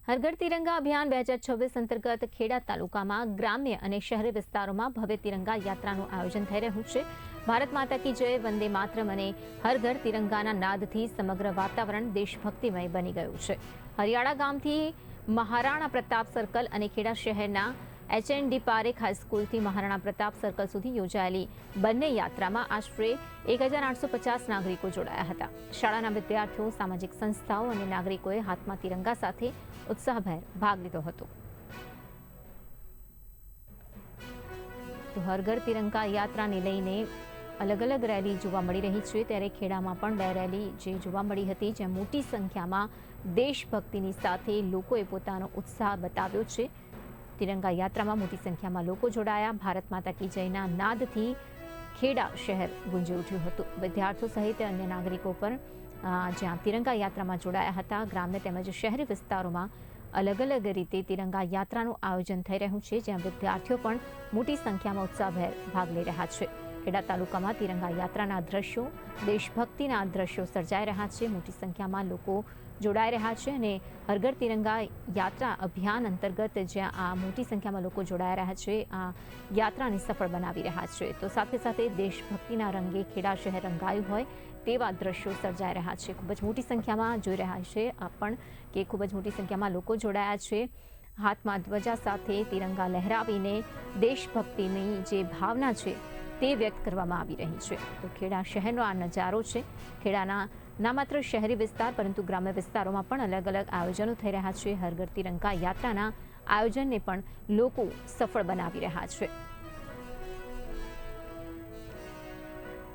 હર ઘર તિરંગા અભિયાન 2026 અંતર્ગત ખેડા તાલુકામાં ગ્રામ્ય અને શહેરી વિસ્તારોમાં ભવ્ય તિરંગા યાત્રાનું આયોજન થઈ રહ્યું છે। ભારત માતા કી જય, વંદે માતરમ અને હર ઘર તિરંગાના નાદથી સમગ્ર વાતાવરણ દેશભક્તિમય બની ગયું છે। હરિયાળા ગામથી મહારાણા પ્રતાપ સર્કલ અને ખેડા શહેરના HND પારેખ હાઈસ્કૂલથી મહારાણા પ્રતાપ સર્કલ સુધી યોજાયેલી બંને યાત્રામાં આશરે 1850 નાગરિકો જોડાયા હતા। શાળાના વિદ્યાર્થીઓ, સામાજિક સંસ્થાઓ અને નાગરિકોએ હાથમાં તિરંગા સાથે ઉત્સાહભેર ભાગ લીધો હતો। તો હર ઘર તિરંગા યાત્રાને લઈને અલગ અલગ રેલી જોવા મળી રહી છે, ત્યારે ખેડામાં પણ બે રેલી જે જોવા મળી હતી, જ્યાં મોટી સંખ્યામાં દેશભક્તિની સાથે લોકોએ પોતાનો ઉત્સાહ બતાવ્યો છે। તિરંગા યાત્રામાં મોટી સંખ્યામાં લોકો જોડાયા। ભારત માતા કી જયના નાદથી ખેડા શહેર ગુંજી ઉઠ્યું હતું। વિદ્યાર્થીઓ સહિત અન્ય નાગરિકો પણ જ્યાં તિરંગા યાત્રામાં જોડાયા હતા। ગ્રામ્ય તેમજ શહેરી વિસ્તારોમાં અલગ અલગ રીતે તિરંગા યાત્રાનું આયોજન થઈ રહ્યું છે, જ્યાં વિદ્યાર્થીઓ પણ મોટી સંખ્યામાં ઉત્સાહભેર ભાગ લઈ રહ્યા છે। ખેડા તાલુકામાં તિરંગા યાત્રાના દ્રશ્યો, દેશભક્તિના દ્રશ્યો સર્જાઈ રહ્યા છે। મોટી સંખ્યામાં લોકો જોડાઈ રહ્યા છે અને હર ઘર તિરંગા યાત્રા અભિયાન અંતર્ગત જ્યાં આ મોટી સંખ્યામાં લોકો જોડાઈ રહ્યા છે, આ યાત્રાને સફળ બનાવી રહ્યા છે। તો સાથે સાથે દેશભક્તિના રંગે ખેડા શહેર રંગાયું હોય તેવા દ્રશ્યો સર્જાઈ રહ્યા છે। ખૂબ જ મોટી સંખ્યામાં જોઈ રહ્યા છે પણ કે ખૂબ જ મોટી સંખ્યામાં લોકો જોડાયા છે। હાથમાં ધ્વજા સાથે તિરંગા લહેરાવીને દેશભક્તિની જે ભાવના છે તે વ્યક્ત કરવામાં આવી રહી છે। તો ખેડા શહેરનો આ નજારો છે। ખેડાના ના માત્ર શહેરી વિસ્તાર પરંતુ ગ્રામ્ય વિસ્તારોમાં પણ અલગ અલગ આયોજનો થઈ રહ્યા છે। હર ઘર તિરંગા યાત્રાના આયોજનને પણ લોકો સફળ બનાવી રહ્યા છે।